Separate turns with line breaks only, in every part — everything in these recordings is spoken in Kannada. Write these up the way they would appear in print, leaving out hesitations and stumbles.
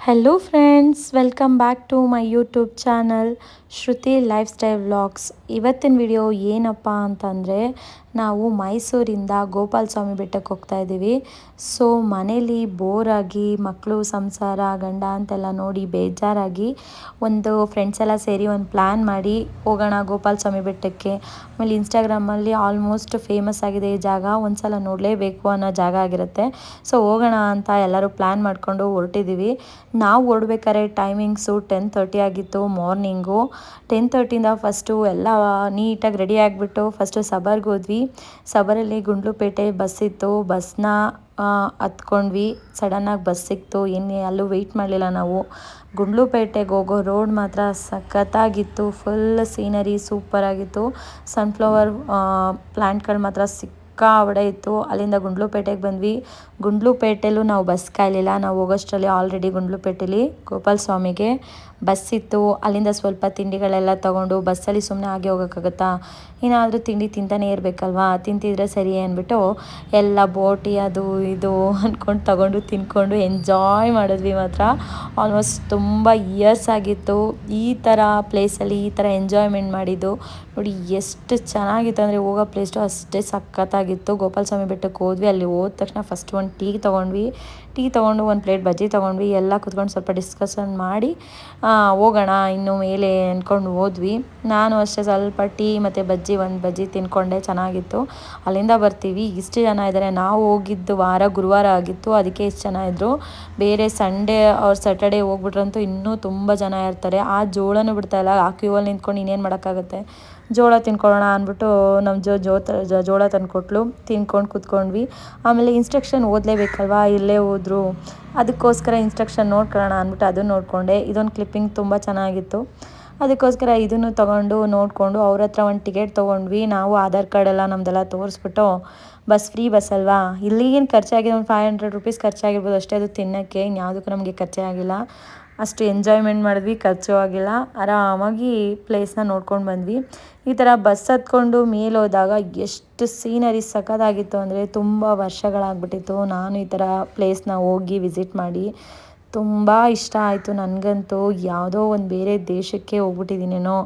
Hello friends, welcome back to my YouTube channel Shruti life style vlogs. ಇವತ್ತಿನ ವಿಡಿಯೋ ಏನಪ್ಪ ಅಂತಂದರೆ, ನಾವು ಮೈಸೂರಿಂದ ಗೋಪಾಲ ಸ್ವಾಮಿ ಬೆಟ್ಟಕ್ಕೆ ಹೋಗ್ತಾ ಇದ್ದೀವಿ. ಸೊ ಮನೇಲಿ ಬೋರಾಗಿ ಮಕ್ಕಳು ಸಂಸಾರ ಗಂಡ ಅಂತೆಲ್ಲ ನೋಡಿ ಬೇಜಾರಾಗಿ ಒಂದು ಫ್ರೆಂಡ್ಸ್ ಎಲ್ಲ ಸೇರಿ ಒಂದು ಪ್ಲ್ಯಾನ್ ಮಾಡಿ ಹೋಗೋಣ ಗೋಪಾಲ ಸ್ವಾಮಿ ಬೆಟ್ಟಕ್ಕೆ. ಆಮೇಲೆ ಇನ್ಸ್ಟಾಗ್ರಾಮಲ್ಲಿ ಆಲ್ಮೋಸ್ಟ್ ಫೇಮಸ್ ಆಗಿದೆ ಈ ಜಾಗ, ಒಂದು ಸಲ ನೋಡಲೇಬೇಕು ಅನ್ನೋ ಜಾಗ ಆಗಿರುತ್ತೆ. ಸೊ ಹೋಗೋಣ ಅಂತ ಎಲ್ಲರೂ ಪ್ಲ್ಯಾನ್ ಮಾಡಿಕೊಂಡು ಹೊರಟಿದ್ದೀವಿ. ನಾವು ಹೊರಡ್ಬೇಕಾದ್ರೆ ಟೈಮಿಂಗ್ಸು 10:30 ಆಗಿತ್ತು ಮಾರ್ನಿಂಗು. 10:30ಇಂದ ಫಸ್ಟು ಎಲ್ಲ ನೀಟಾಗಿ ರೆಡಿ ಆಗಿಬಿಟ್ಟು ಫಸ್ಟು ಸಬರ್ಗೆ ಹೋದ್ವಿ. ಸಬರಲ್ಲಿ ಗುಂಡ್ಲುಪೇಟೆ ಬಸ್ ಇತ್ತು, ಬಸ್ನ ಹತ್ಕೊಂಡ್ವಿ. ಸಡನ್ನಾಗಿ ಬಸ್ ಸಿಕ್ತು, ಅಲ್ಲೂ ವೆಯ್ಟ್ ಮಾಡಲಿಲ್ಲ ನಾವು. ಗುಂಡ್ಲುಪೇಟೆಗೆ ಹೋಗೋ ರೋಡ್ ಮಾತ್ರ ಸಖತ್ತಾಗಿತ್ತು, ಫುಲ್ ಸೀನರಿ ಸೂಪರಾಗಿತ್ತು. ಸನ್ಫ್ಲವರ್ ಪ್ಲ್ಯಾಂಟ್ಗಳು ಮಾತ್ರ ಸಿಕ್ಕಾಬಡೆ ಇತ್ತು. ಅಲ್ಲಿಂದ ಗುಂಡ್ಲುಪೇಟೆಗೆ ಬಂದ್ವಿ. ಗುಂಡ್ಲುಪೇಟೆಲೂ ನಾವು ಬಸ್ ಕಾಯಲಿಲ್ಲ, ನಾವು ಹೋಗೋಷ್ಟರಲ್ಲಿ ಆಲ್ರೆಡಿ ಗುಂಡ್ಲುಪೇಟೆಲಿ ಗೋಪಾಲ ಸ್ವಾಮಿಗೆ ಬಸ್ ಇತ್ತು. ಅಲ್ಲಿಂದ ಸ್ವಲ್ಪ ತಿಂಡಿಗಳೆಲ್ಲ ತೊಗೊಂಡು, ಬಸ್ಸಲ್ಲಿ ಸುಮ್ಮನೆ ಹಾಗೆ ಹೋಗೋಕ್ಕಾಗುತ್ತಾ, ಏನಾದರೂ ತಿಂಡಿ ತಿಂತಾನೆ ಇರಬೇಕಲ್ವಾ, ತಿಂತಿದ್ರೆ ಸರಿ ಅಂದ್ಬಿಟ್ಟು ಎಲ್ಲ ಬೋಟಿ ಅದು ಇದು ಅಂದ್ಕೊಂಡು ತೊಗೊಂಡು ತಿಂದ್ಕೊಂಡು ಎಂಜಾಯ್ ಮಾಡಿದ್ವಿ. ಮಾತ್ರ ಆಲ್ಮೋಸ್ಟ್ ತುಂಬ ಇಯರ್ಸ್ ಆಗಿತ್ತು ಈ ಥರ ಪ್ಲೇಸಲ್ಲಿ ಈ ಥರ ಎಂಜಾಯ್ಮೆಂಟ್ ಮಾಡಿದ್ದು. ನೋಡಿ ಎಷ್ಟು ಚೆನ್ನಾಗಿತ್ತು ಅಂದರೆ, ಹೋಗೋ ಪ್ಲೇಸ್ಟು ಅಷ್ಟೇ ಸಖತ್ತಾಗಿತ್ತು. ಗೋಪಾಲ ಸ್ವಾಮಿ ಬೆಟ್ಟಕ್ಕೆ ಹೋದ್ವಿ. ಅಲ್ಲಿ ಹೋದ ತಕ್ಷಣ ಫಸ್ಟ್ ಒಂದು ಟೀ ತೊಗೊಂಡು ಒಂದು ಪ್ಲೇಟ್ ಬಜ್ಜಿ ತೊಗೊಂಡ್ವಿ. ಎಲ್ಲ ಕುತ್ಕೊಂಡು ಸ್ವಲ್ಪ ಡಿಸ್ಕಷನ್ ಮಾಡಿ ಹೋಗೋಣ ಇನ್ನು ಮೇಲೆ ಅಂದ್ಕೊಂಡು ಹೋದ್ವಿ. ನಾನು ಅಷ್ಟೇ ಸ್ವಲ್ಪ ಟೀ ಮತ್ತು ಒಂದು ಬಜ್ಜಿ ತಿನ್ಕೊಂಡೆ, ಚೆನ್ನಾಗಿತ್ತು. ಅಲ್ಲಿಂದ ಬರ್ತೀವಿ, ಇಷ್ಟು ಜನ ಇದ್ದಾರೆ. ನಾವು ಹೋಗಿದ್ದು ಗುರುವಾರ ಆಗಿತ್ತು, ಅದಕ್ಕೆ ಇಷ್ಟು ಜನ ಇದ್ದರು. ಬೇರೆ ಸಂಡೇ ಅವ್ರ ಸ್ಯಾಟರ್ಡೇ ಹೋಗ್ಬಿಟ್ರಂತೂ ಇನ್ನೂ ತುಂಬ ಜನ ಇರ್ತಾರೆ. ಆ ಜೋಳನೂ ಬಿಡ್ತಾಯಿಲ್ಲ, ಆ ಕ್ಯೂವಲ್ಲಿ ನಿಂತ್ಕೊಂಡು ಇನ್ನೇನು ಮಾಡೋಕ್ಕಾಗುತ್ತೆ. ಜೋಳ ತಿನ್ಕೊಳ್ಳೋಣ ಅಂದ್ಬಿಟ್ಟು ನಮ್ಮ ಜೋಳ ತಂದುಕೊಟ್ಲು, ತಿನ್ಕೊಂಡು ಕೂತ್ಕೊಂಡ್ವಿ. ಆಮೇಲೆ ಇನ್ಸ್ಟ್ರಕ್ಷನ್ ಓದಲೇಬೇಕಲ್ವಾ, ಇಲ್ಲೇ ಹೋದ್ರು, ಅದಕ್ಕೋಸ್ಕರ ಇನ್ಸ್ಟ್ರಕ್ಷನ್ ನೋಡ್ಕೊಳ್ಳೋಣ ಅಂದ್ಬಿಟ್ಟು ಅದನ್ನು ನೋಡಿಕೊಂಡೆ. ಇದೊಂದು ಕ್ಲಿಪ್ಪಿಂಗ್ ತುಂಬ ಚೆನ್ನಾಗಿತ್ತು, ಅದಕ್ಕೋಸ್ಕರ ಇದನ್ನು ತೊಗೊಂಡು ನೋಡಿಕೊಂಡು ಅವ್ರ ಹತ್ರ ಒಂದು ಟಿಕೆಟ್ ತೊಗೊಂಡ್ವಿ. ನಾವು ಆಧಾರ್ ಕಾರ್ಡೆಲ್ಲ ನಮ್ಮದೆಲ್ಲ ತೋರಿಸ್ಬಿಟ್ಟು, ಫ್ರೀ ಬಸ್ ಅಲ್ವಾ, ಇಲ್ಲಿಗೇನು ಖರ್ಚಾಗಿದೆ, ಒಂದು 500 ರೂಪೀಸ್ ಖರ್ಚಾಗಿರ್ಬೋದು ಅಷ್ಟೇ, ಅದು ತಿನ್ನೋಕ್ಕೆ. ಇನ್ಯಾವುದಕ್ಕೂ ನಮಗೆ ಖರ್ಚೇ ಆಗಿಲ್ಲ. ಅಷ್ಟು ಎಂಜಾಯ್ಮೆಂಟ್ ಮಾಡಿದ್ವಿ, ಖರ್ಚು ಆಗಿಲ್ಲ. ಆರಾಮಾಗಿ ಪ್ಲೇಸ್ನ ನೋಡ್ಕೊಂಡು ಬಂದ್ವಿ. ಈ ಥರ ಬಸ್ ಹತ್ಕೊಂಡು ಮೇಲೆ ಹೋದಾಗ ಎಷ್ಟು ಸೀನರಿ ಸಖತ್ತಾಗಿತ್ತು ಅಂದರೆ, ತುಂಬ ವರ್ಷಗಳಾಗ್ಬಿಟ್ಟಿತ್ತು ನಾನು ಈ ಥರ ಪ್ಲೇಸ್ನ ಹೋಗಿ ವಿಸಿಟ್ ಮಾಡಿ. ತುಂಬ ಇಷ್ಟ ಆಯಿತು ನನಗಂತೂ. ಯಾವುದೋ ಒಂದು ಬೇರೆ ದೇಶಕ್ಕೆ ಹೋಗ್ಬಿಟ್ಟಿದ್ದೀನೇನೋ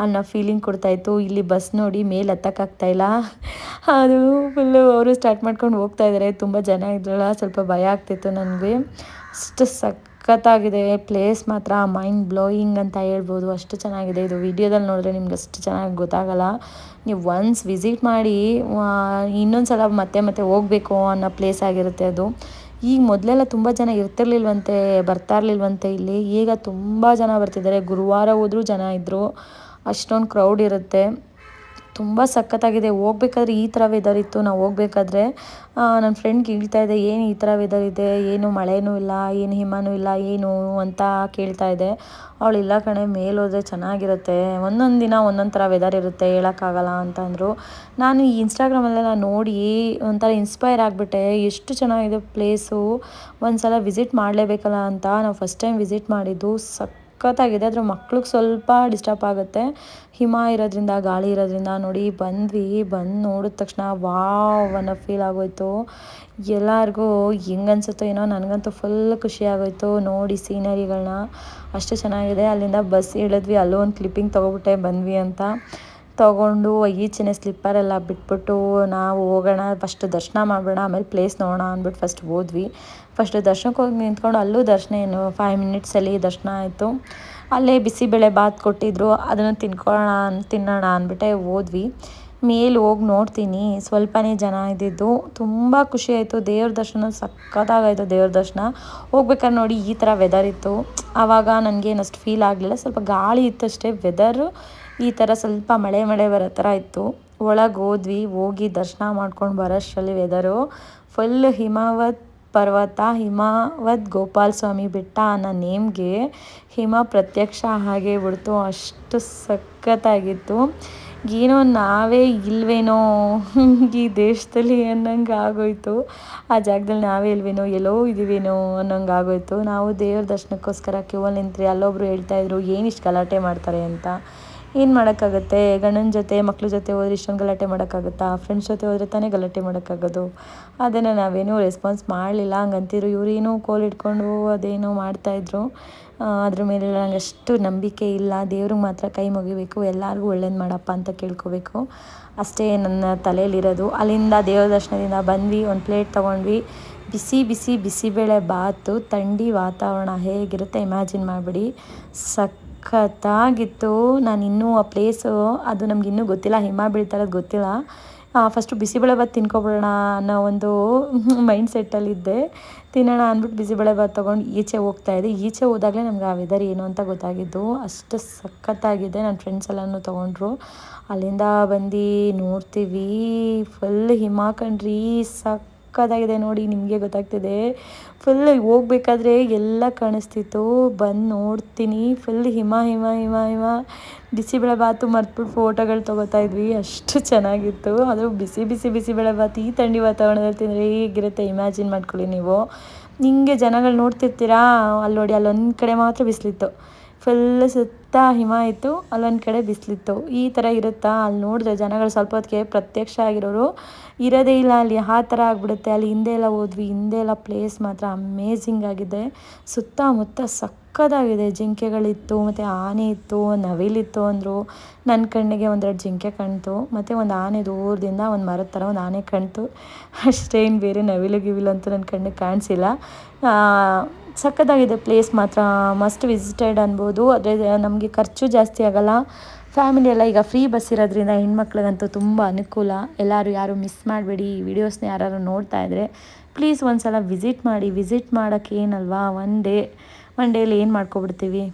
ಅನ್ನೋ ಫೀಲಿಂಗ್ ಕೊಡ್ತಾಯಿತ್ತು. ಇಲ್ಲಿ ಬಸ್ ನೋಡಿ ಮೇಲೆ ಹತ್ತಕ್ಕಾಗ್ತಾಯಿಲ್ಲ, ಅದು ಫುಲ್ಲು ಅವರು ಸ್ಟಾರ್ಟ್ ಮಾಡ್ಕೊಂಡು ಹೋಗ್ತಾಯಿದ್ದಾರೆ. ತುಂಬ ಜನ ಇದ್ರಲ್ಲ, ಸ್ವಲ್ಪ ಭಯ ಆಗ್ತಿತ್ತು ನನಗೆ. ಅಷ್ಟು ಸಖತ್ತಾಗಿದೆ ಪ್ಲೇಸ್, ಮಾತ್ರ ಮೈಂಡ್ ಬ್ಲೋಯಿಂಗ್ ಅಂತ ಹೇಳ್ಬೋದು, ಅಷ್ಟು ಚೆನ್ನಾಗಿದೆ. ಇದು ವಿಡಿಯೋದಲ್ಲಿ ನೋಡಿದ್ರೆ ನಿಮ್ಗೆ ಅಷ್ಟು ಚೆನ್ನಾಗಿ ಗೊತ್ತಾಗಲ್ಲ. ನೀವು ಒನ್ಸ್ ವಿಸಿಟ್ ಮಾಡಿ ಇನ್ನೊಂದು ಸಲ ಮತ್ತೆ ಹೋಗಬೇಕು ಅನ್ನೋ ಪ್ಲೇಸ್ ಆಗಿರುತ್ತೆ ಅದು. ಈಗ ಮೊದಲೆಲ್ಲ ತುಂಬ ಜನ ಬರ್ತಾ ಇರಲಿಲ್ವಂತೆ ಇಲ್ಲಿ. ಈಗ ತುಂಬ ಜನ ಬರ್ತಿದ್ದಾರೆ, ಗುರುವಾರ ಹೋದರೂ ಜನ ಇದ್ದರು, ಅಷ್ಟೊಂದು ಕ್ರೌಡ್ ಇರುತ್ತೆ. ತುಂಬ ಸಖತ್ತಾಗಿದೆ. ಹೋಗ್ಬೇಕಾದ್ರೆ ಈ ಥರ ವೆದರ್ ಇತ್ತು ನಾವು ಹೋಗ್ಬೇಕಾದ್ರೆ. ನನ್ನ ಫ್ರೆಂಡ್ಗೆ ಹೇಳ್ತಾ ಇದ್ದೆ, ಏನು ಈ ಥರ ವೆದರ್ ಇದೆ, ಏನು ಮಳೆನೂ ಇಲ್ಲ, ಏನು ಹಿಮನೂ ಇಲ್ಲ, ಏನು ಅಂತ ಕೇಳ್ತಾ ಇದ್ದೆ. ಅವಳು ಇಲ್ಲ ಕಣೆ, ಮೇಲೋದ್ರೆ ಚೆನ್ನಾಗಿರುತ್ತೆ, ಒಂದೊಂದು ದಿನ ಒಂದೊಂದು ಥರ ವೆದರ್ ಇರುತ್ತೆ, ಹೇಳೋಕ್ಕಾಗಲ್ಲ ಅಂತಂದರು. ನಾನು ಈ ಇನ್ಸ್ಟಾಗ್ರಾಮಲ್ಲೆಲ್ಲ ನೋಡಿ ಒಂಥರ ಇನ್ಸ್ಪೈರ್ ಆಗಿಬಿಟ್ಟೆ, ಎಷ್ಟು ಚೆನ್ನಾಗಿದೆ ಪ್ಲೇಸು, ಒಂದು ಸಲ ವಿಸಿಟ್ ಮಾಡಲೇಬೇಕಲ್ಲ ಅಂತ ನಾವು ಫಸ್ಟ್ ಟೈಮ್ ವಿಸಿಟ್ ಮಾಡಿದ್ದು. ಸಖತ್ತಾಗಿದೆ. ಆದರೆ ಮಕ್ಳಿಗೆ ಸ್ವಲ್ಪ ಡಿಸ್ಟರ್ಬ್ ಆಗುತ್ತೆ, ಹಿಮ ಇರೋದ್ರಿಂದ, ಗಾಳಿ ಇರೋದ್ರಿಂದ. ನೋಡಿ ಬಂದು ನೋಡಿದ ತಕ್ಷಣ ವಾವ್ ಅನ್ನೋ ಫೀಲ್ ಆಗೋಯ್ತು. ಎಲ್ಲರಿಗೂ ಹೆಂಗೆ ಅನಿಸುತ್ತೋ ಏನೋ, ನನಗಂತೂ ಫುಲ್ ಖುಷಿ ಆಗೋಯ್ತು ನೋಡಿ ಸೀನರಿಗಳನ್ನ, ಅಷ್ಟು ಚೆನ್ನಾಗಿದೆ. ಅಲ್ಲಿಂದ ಬಸ್ ಇಳಿದ್ವಿ, ಅಲ್ಲೂ ಒಂದು ಕ್ಲಿಪ್ಪಿಂಗ್ ತೊಗೊಬಿಟ್ಟೆ ಬಂದ್ವಿ ಅಂತ. ತೊಗೊಂಡು ಈಚಿನ ಸ್ಲಿಪ್ಪರೆಲ್ಲ ಬಿಟ್ಬಿಟ್ಟು ನಾವು ಹೋಗೋಣ, ಫಸ್ಟ್ ದರ್ಶನ ಮಾಡೋಣ ಆಮೇಲೆ ಪ್ಲೇಸ್ ನೋಡೋಣ ಅಂದ್ಬಿಟ್ಟು ಫಸ್ಟ್ ಹೋದ್ವಿ. ಫಸ್ಟ್ ದರ್ಶನಕ್ಕೆ ಹೋಗಿ ನಿಂತ್ಕೊಂಡು, ಅಲ್ಲೂ ದರ್ಶನ 5 ಮಿನಿಟ್ಸಲ್ಲಿ ದರ್ಶನ ಆಯಿತು. ಅಲ್ಲೇ ಬಿಸಿಬೇಳೆ ಬಾತ್ ಕೊಟ್ಟಿದ್ರು, ಅದನ್ನು ತಿನ್ನೋಣ ಅಂದ್ಬಿಟ್ಟೆ ಹೋದ್ವಿ. ಮೇಲೆ ಹೋಗಿ ನೋಡ್ತೀನಿ, ಸ್ವಲ್ಪನೇ ಜನ ಇದ್ದಿದ್ದು, ತುಂಬ ಖುಷಿ ಆಯಿತು. ದೇವ್ರ ದರ್ಶನ ಸಖತ್ತಾಗಾಯಿತು. ದೇವ್ರ ದರ್ಶನ ಹೋಗ್ಬೇಕಾದ್ರೆ ನೋಡಿ ಈ ಥರ ವೆದರ್ ಇತ್ತು, ಆವಾಗ ನನಗೇನು ಅಷ್ಟು ಫೀಲ್ ಆಗಲಿಲ್ಲ, ಸ್ವಲ್ಪ ಗಾಳಿ ಇತ್ತಷ್ಟೇ. ವೆದರು ಈ ಥರ ಸ್ವಲ್ಪ ಮಳೆ ಬರೋ ಥರ ಇತ್ತು. ಒಳಗೆ ಹೋಗಿ ದರ್ಶನ ಮಾಡ್ಕೊಂಡು ಬರೋಷ್ಟರಲ್ಲಿ ವೆದರು ಫುಲ್ ಹಿಮವದ್ ಗೋಪಾಲ ಸ್ವಾಮಿ ಬೆಟ್ಟ ಅನ್ನೋ ನೇಮ್ಗೆ ಹಿಮ ಪ್ರತ್ಯಕ್ಷ ಹಾಗೆ ಬಿಡ್ತು, ಅಷ್ಟು ಸಖತ್ತಾಗಿತ್ತು. ಏನೋ ನಾವೇ ಇಲ್ವೇನೋ ಈ ದೇಶದಲ್ಲಿ ಅನ್ನಂಗೆ ಆಗೋಯ್ತು, ಆ ಜಾಗದಲ್ಲಿ ನಾವೇ ಇಲ್ವೇನೋ, ಎಲ್ಲೋ ಇದ್ದೀವೇನೋ ಅನ್ನೋಂಗೆ ಆಗೋಯ್ತು. ನಾವು ದೇವ್ರ ದರ್ಶನಕ್ಕೋಸ್ಕರ ಕ್ಯೂವಲ್ಲಿ ನಿಂತ್ರಿ. ಅಲ್ಲೊಬ್ರು ಹೇಳ್ತಾಯಿದ್ರು, ಏನಿಷ್ಟು ಗಲಾಟೆ ಮಾಡ್ತಾರೆ ಅಂತ. ಏನು ಮಾಡೋಕ್ಕಾಗುತ್ತೆ, ಗಂಡನ ಜೊತೆ ಮಕ್ಳ ಜೊತೆ ಹೋದ್ರೆ ಇಷ್ಟೊಂದು ಗಲಾಟೆ ಮಾಡೋಕ್ಕಾಗುತ್ತಾ? ಫ್ರೆಂಡ್ಸ್ ಜೊತೆ ಹೋದರೆ ತಾನೇ ಗಲಾಟೆ ಮಾಡೋಕ್ಕಾಗೋದು. ಅದನ್ನು ನಾವೇನೂ ರೆಸ್ಪಾನ್ಸ್ ಮಾಡಲಿಲ್ಲ. ಹಂಗಂತಿದ್ರು ಇವರೇನೋ ಕೋಲ್ ಇಟ್ಕೊಂಡು ಅದೇನೋ ಮಾಡ್ತಾಯಿದ್ರು. ಅದ್ರ ಮೇಲೆಲ್ಲ ನಂಗೆ ಅಷ್ಟು ನಂಬಿಕೆ ಇಲ್ಲ. ದೇವ್ರಿಗೆ ಮಾತ್ರ ಕೈ ಮುಗಿಬೇಕು, ಎಲ್ಲರಿಗೂ ಒಳ್ಳೇದು ಮಾಡಪ್ಪ ಅಂತ ಕೇಳ್ಕೋಬೇಕು, ಅಷ್ಟೇ ನನ್ನ ತಲೆಯಲ್ಲಿರೋದು. ಅಲ್ಲಿಂದ ದೇವ್ರ ದರ್ಶನದಿಂದ ಬಂದ್ವಿ, ಒಂದು ಪ್ಲೇಟ್ ತೊಗೊಂಡ್ವಿ. ಬಿಸಿ ಬಿಸಿ ಬಿಸಿಬೇಳೆ ಬಾತು, ಥಂಡಿ ವಾತಾವರಣ ಹೇಗಿರುತ್ತೆ ಇಮ್ಯಾಜಿನ್ ಮಾಡಿಬಿಡಿ. ಸಖತ್ತಾಗಿತ್ತು. ನಾನು ಇನ್ನೂ ಆ ಪ್ಲೇಸು ಅದು ನಮ್ಗೆ ಇನ್ನೂ ಗೊತ್ತಿಲ್ಲ, ಹಿಮ ಬೀಳ್ತಾರದು ಗೊತ್ತಿಲ್ಲ. ಫಸ್ಟು ಬಿಸಿಬೇಳೆ ಬಾತ್ ತಿನ್ಕೊಬಿಡೋಣ ಅನ್ನೋ ಒಂದು ಮೈಂಡ್ ಸೆಟ್ಟಲ್ಲಿದ್ದೆ. ತಿನ್ನೋಣ ಅಂದ್ಬಿಟ್ಟು ಬಿಸಿಬೇಳೆ ಬಾತ್ ತೊಗೊಂಡು ಈಚೆ ಹೋಗ್ತಾಯಿದ್ದೆ. ಈಚೆ ಹೋದಾಗಲೇ ನಮ್ಗೆ ಆ ವೆದರ್ ಏನು ಅಂತ ಗೊತ್ತಾಗಿದ್ದು. ಅಷ್ಟು ಸಖತ್ತಾಗಿದೆ. ನನ್ನ ಫ್ರೆಂಡ್ಸ್ ಎಲ್ಲನೂ ತೊಗೊಂಡ್ರು. ಅಲ್ಲಿಂದ ಬಂದು ನೋಡ್ತೀವಿ, ಫುಲ್ ಹಿಮ ಕಣ್ರಿ, ಸಖತ್ತಾಗಿದೆ. ನೋಡಿ ನಿಮಗೆ ಗೊತ್ತಾಗ್ತಿದೆ. ಫುಲ್ ಹೋಗ್ಬೇಕಾದ್ರೆ ಎಲ್ಲ ಕಾಣಿಸ್ತಿತ್ತು. ಬಂದು ನೋಡ್ತೀನಿ, ಫುಲ್ ಹಿಮ ಹಿಮ ಹಿಮ ಹಿಮ. ಬಿಸಿಬೇಳೆ ಬಾತು ಮರ್ತ್ಬಿಟ್ಟು ಫೋಟೋಗಳು ತೊಗೋತಾ ಇದ್ವಿ, ಅಷ್ಟು ಚೆನ್ನಾಗಿತ್ತು. ಅದು ಬಿಸಿ ಬಿಸಿ ಬಿಸಿಬೇಳೆ ಬಾತು ಈ ಥಂಡಿ ವಾತಾವರಣದಲ್ಲಿ ತಿಂದರೆ ಹೇಗಿರುತ್ತೆ ಇಮ್ಯಾಜಿನ್ ಮಾಡ್ಕೊಳ್ಳಿ ನೀವು. ಹಿಂಗೆ ಜನಗಳು ನೋಡ್ತಿರ್ತೀರಾ, ಅಲ್ಲಿ ನೋಡಿ ಅಲ್ಲೊಂದು ಕಡೆ ಮಾತ್ರ ಬಿಸಿಲಿತ್ತು, ಫುಲ್ ಸುತ್ತ ಹಿಮ ಇತ್ತು, ಅಲ್ಲೊಂದು ಕಡೆ ಬಿಸಿಲಿತ್ತು. ಈ ಥರ ಇರುತ್ತಾ? ಅಲ್ಲಿ ನೋಡಿದ್ರೆ ಜನಗಳು ಸ್ವಲ್ಪ ಹೊತ್ತಿಗೆ ಪ್ರತ್ಯಕ್ಷ ಆಗಿರೋರು ಇರೋದೇ ಇಲ್ಲ ಅಲ್ಲಿ, ಆ ಥರ ಆಗಿಬಿಡುತ್ತೆ. ಅಲ್ಲಿ ಹಿಂದೆ ಎಲ್ಲ ಹೋದ್ವಿ, ಹಿಂದೆ ಎಲ್ಲ ಪ್ಲೇಸ್ ಮಾತ್ರ ಅಮೇಝಿಂಗ್ ಆಗಿದೆ. ಸುತ್ತಮುತ್ತ ಸಕ್ಕತ್ತಾಗಿದೆ. ಜಿಂಕೆಗಳಿತ್ತು, ಮತ್ತು ಆನೆ ಇತ್ತು, ನವಿಲಿತ್ತು ಅಂದರು. ನನ್ನ ಕಣ್ಣಿಗೆ ಒಂದೆರಡು ಜಿಂಕೆ ಕಾಣ್ತು, ಮತ್ತು ಒಂದು ಆನೆ ದೂರದಿಂದ ಒಂದು ಮರದ ಥರ ಒಂದು ಆನೆ ಕಾಣ್ತು, ಅಷ್ಟೇನು ಬೇರೆ ನವಿಲು ಗಿವಿಲು ಅಂತೂ ನನ್ನ ಕಣ್ಣಿಗೆ ಕಾಣಿಸಿಲ್ಲ. ಸಕ್ಕತ್ತಾಗಿದೆ ಪ್ಲೇಸ್ ಮಾತ್ರ, ಮಸ್ಟ್ ವಿಸಿಟೆಡ್ ಅನ್ಬೋದು. ಆದರೆ ನಮಗೆ ಖರ್ಚು ಜಾಸ್ತಿ ಆಗೋಲ್ಲ. ಫ್ಯಾಮಿಲಿ ಎಲ್ಲ ಈಗ ಫ್ರೀ ಬಸ್ ಇರೋದ್ರಿಂದ ಹೆಣ್ಮಕ್ಳಿಗಂತೂ ತುಂಬ ಅನುಕೂಲ. ಎಲ್ಲರೂ ಯಾರು ಮಿಸ್ ಮಾಡಬೇಡಿ. ಈ ವಿಡಿಯೋಸ್ನ ಯಾರು ನೋಡ್ತಾ ಇದ್ದರೆ ಪ್ಲೀಸ್ ಒಂದು ಸಲ ವಿಸಿಟ್ ಮಾಡಿ. ವಿಸಿಟ್ ಮಾಡೋಕ್ಕೆ ಏನಲ್ವಾ, ಒನ್ ಡೇಲಿ ಏನು ಮಾಡ್ಕೊಬಿಡ್ತೀವಿ,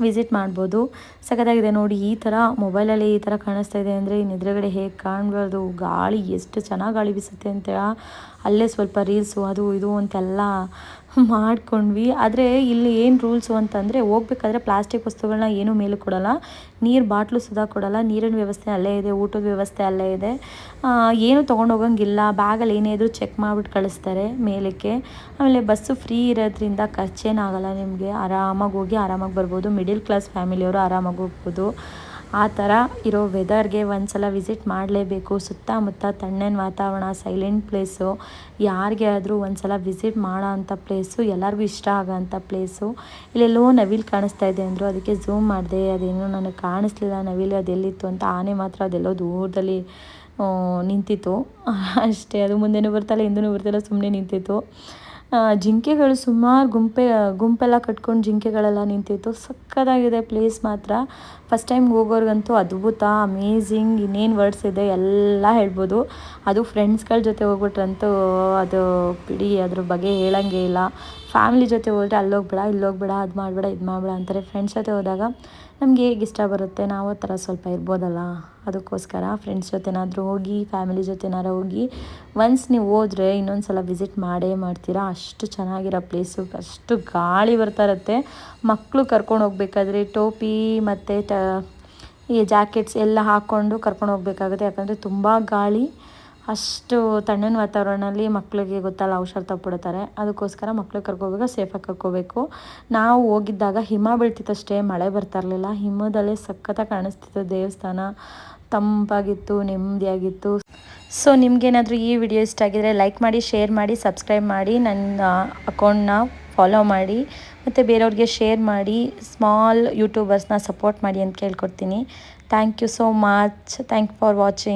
ವಿಸಿಟ್ ಮಾಡ್ಬೋದು. ಸಖತ್ತಾಗಿದೆ ನೋಡಿ. ಈ ಥರ ಮೊಬೈಲಲ್ಲಿ ಈ ಥರ ಕಾಣಿಸ್ತಾ ಇದೆ ಅಂದರೆ ಇನ್ನು ಎದುರುಗಡೆ ಹೇಗೆ ಕಾಣಬಾರ್ದು. ಗಾಳಿ ಎಷ್ಟು ಚೆನ್ನಾಗಿ ಗಾಳಿ ಬೀಸುತ್ತೆ ಅಂತ ಅಲ್ಲೇ ಸ್ವಲ್ಪ ರೀಲ್ಸು ಅದು ಇದು ಅಂತೆಲ್ಲ ಮಾಡ್ಕೊಂಡ್ವಿ. ಆದರೆ ಇಲ್ಲಿ ಏನು ರೂಲ್ಸು ಅಂತಂದರೆ, ಹೋಗ್ಬೇಕಾದ್ರೆ ಪ್ಲಾಸ್ಟಿಕ್ ವಸ್ತುಗಳನ್ನ ಏನೂ ಮೇಲೆ ಕೊಡೋಲ್ಲ, ನೀರು ಬಾಟ್ಲು ಸುಧಾ ಕೊಡೋಲ್ಲ, ನೀರಿನ ವ್ಯವಸ್ಥೆ ಅಲ್ಲೇ ಇದೆ, ಊಟದ ವ್ಯವಸ್ಥೆ ಅಲ್ಲೇ ಇದೆ. ಏನು ತೊಗೊಂಡೋಗಂಗಿಲ್ಲ, ಬ್ಯಾಗಲ್ಲಿ ಏನೇ ಇದ್ರೂ ಚೆಕ್ ಮಾಡಿಬಿಟ್ಟು ಕಳಿಸ್ತಾರೆ ಮೇಲಕ್ಕೆ. ಆಮೇಲೆ ಬಸ್ಸು ಫ್ರೀ ಇರೋದ್ರಿಂದ ಖರ್ಚೇನಾಗಲ್ಲ ನಿಮಗೆ. ಆರಾಮಾಗಿ ಹೋಗಿ ಆರಾಮಾಗಿ ಬರ್ಬೋದು. ಮಿಡಿಲ್ ಕ್ಲಾಸ್ ಫ್ಯಾಮಿಲಿಯವರು ಆರಾಮಾಗಿ ಹೋಗ್ಬೋದು. ಆ ಥರ ಇರೋ ವೆದರ್ಗೆ ಒಂದು ಸಲ ವಿಸಿಟ್ ಮಾಡಲೇಬೇಕು. ಸುತ್ತಮುತ್ತ ತಣ್ಣನೆ ವಾತಾವರಣ, ಸೈಲೆಂಟ್ ಪ್ಲೇಸು, ಯಾರಿಗೆ ಆದರೂ ಒಂದು ಸಲ ವಿಸಿಟ್ ಮಾಡೋ ಅಂಥ ಪ್ಲೇಸು, ಎಲ್ಲರಿಗೂ ಇಷ್ಟ ಆಗೋಂಥ ಪ್ಲೇಸು. ಇಲ್ಲೆಲ್ಲೋ ನವಿಲು ಕಾಣಿಸ್ತಾ ಇದೆ ಅಂದರು, ಅದಕ್ಕೆ ಝೂಮ್ ಮಾಡಿದೆ, ಅದೇನೋ ನನಗೆ ಕಾಣಿಸ್ಲಿಲ್ಲ ನವಿಲು ಅದೆಲ್ಲಿತ್ತು ಅಂತ. ಆನೆ ಮಾತ್ರ ಅದೆಲ್ಲೋ ದೂರದಲ್ಲಿ ನಿಂತಿತ್ತು ಅಷ್ಟೇ. ಅದು ಮುಂದೆನೂ ಬರ್ತಾಯಿಲ್ಲ ಹಿಂದೂ ಬರ್ತಾಯಿಲ್ಲ, ಸುಮ್ಮನೆ ನಿಂತಿತ್ತು. ಜಿಂಕೆಗಳು ಸುಮಾರು ಗುಂಪೆಲ್ಲ ಕಟ್ಕೊಂಡು ಜಿಂಕೆಗಳೆಲ್ಲ ನಿಂತಿತ್ತು. ಸಕ್ಕತ್ತಾಗಿದೆ ಪ್ಲೇಸ್ ಮಾತ್ರ. ಫಸ್ಟ್ ಟೈಮ್ ಹೋಗೋರ್ಗಂತೂ ಅದ್ಭುತ, ಅಮೇಝಿಂಗ್, ಇನ್ನೇನು ವರ್ಡ್ಸ್ ಇದೆ ಎಲ್ಲ ಹೇಳ್ಬೋದು. ಅದು ಫ್ರೆಂಡ್ಸ್ಗಳ ಜೊತೆ ಹೋಗ್ಬಿಟ್ರಂತೂ ಅದು ಬಿಡಿ, ಅದ್ರ ಬಗ್ಗೆ ಹೇಳೋಂಗೇ ಇಲ್ಲ. ಫ್ಯಾಮಿಲಿ ಜೊತೆ ಹೋದರೆ ಅಲ್ಲೋಗ್ಬೇಡ ಇಲ್ಲೋಗ್ಬೇಡ, ಅದು ಮಾಡಬೇಡ ಇದು ಮಾಡಬೇಡ ಅಂತಾರೆ. ಫ್ರೆಂಡ್ಸ್ ಜೊತೆ ಹೋದಾಗ ನಮಗೆ ಹೇಗೆ ಇಷ್ಟ ಬರುತ್ತೆ ನಾವು ಆ ಥರ ಸ್ವಲ್ಪ ಇರ್ಬೋದಲ್ಲ, ಅದಕ್ಕೋಸ್ಕರ ಫ್ರೆಂಡ್ಸ್ ಜೊತೆನಾದರೂ ಹೋಗಿ, ಫ್ಯಾಮಿಲಿ ಜೊತೆನಾರು ಹೋಗಿ, ಒನ್ಸ್ ನೀವು ಹೋದರೆ ಇನ್ನೊಂದು ಸಲ ವಿಸಿಟ್ ಮಾಡೇ ಮಾಡ್ತೀರಾ. ಅಷ್ಟು ಚೆನ್ನಾಗಿರೋ ಪ್ಲೇಸು, ಅಷ್ಟು ಗಾಳಿ ಬರ್ತಾ ಇರುತ್ತೆ. ಮಕ್ಕಳು ಕರ್ಕೊಂಡು ಹೋಗ್ಬೇಕಾದ್ರೆ ಟೋಪಿ ಮತ್ತು ಈ ಜಾಕೆಟ್ಸ್ ಎಲ್ಲ ಹಾಕ್ಕೊಂಡು ಕರ್ಕೊಂಡು ಹೋಗ್ಬೇಕಾಗುತ್ತೆ, ಯಾಕಂದರೆ ತುಂಬ ಗಾಳಿ. ಅಷ್ಟು ತಣ್ಣನ ವಾತಾವರಣದಲ್ಲಿ ಮಕ್ಕಳಿಗೆ ಗೊತ್ತಲ್ಲ ಹುಷಾರು ತಪ್ಪಿಡ್ತಾರೆ. ಅದಕ್ಕೋಸ್ಕರ ಮಕ್ಕಳು ಕರ್ಕೋಬೇಕು, ಸೇಫಾಗಿ ಕರ್ಕೋಬೇಕು. ನಾವು ಹೋಗಿದ್ದಾಗ ಹಿಮ ಬೀಳ್ತಿತ್ತಷ್ಟೇ, ಮಳೆ ಬರ್ತಾ ಇರಲಿಲ್ಲ. ಹಿಮದಲ್ಲೇ ಸಖತ್ತಾಗಿ ಕಾಣಿಸ್ತಿತ್ತು ದೇವಸ್ಥಾನ, ತಂಪಾಗಿತ್ತು, ನೆಮ್ಮದಿಯಾಗಿತ್ತು. ಸೊ ನಿಮಗೇನಾದರೂ ಈ ವಿಡಿಯೋ ಇಷ್ಟ ಆಗಿದರೆ ಲೈಕ್ ಮಾಡಿ, ಶೇರ್ ಮಾಡಿ, ಸಬ್ಸ್ಕ್ರೈಬ್ ಮಾಡಿ, ನನ್ನ ಅಕೌಂಟ್ನ ಫಾಲೋ ಮಾಡಿ, ಮತ್ತು ಬೇರೆಯವ್ರಿಗೆ ಶೇರ್ ಮಾಡಿ. ಸ್ಮಾಲ್ ಯೂಟ್ಯೂಬರ್ಸ್ನ ಸಪೋರ್ಟ್ ಮಾಡಿ ಅಂತ ಕೇಳ್ಕೊಡ್ತೀನಿ. Thank you so much. Thank you for watching.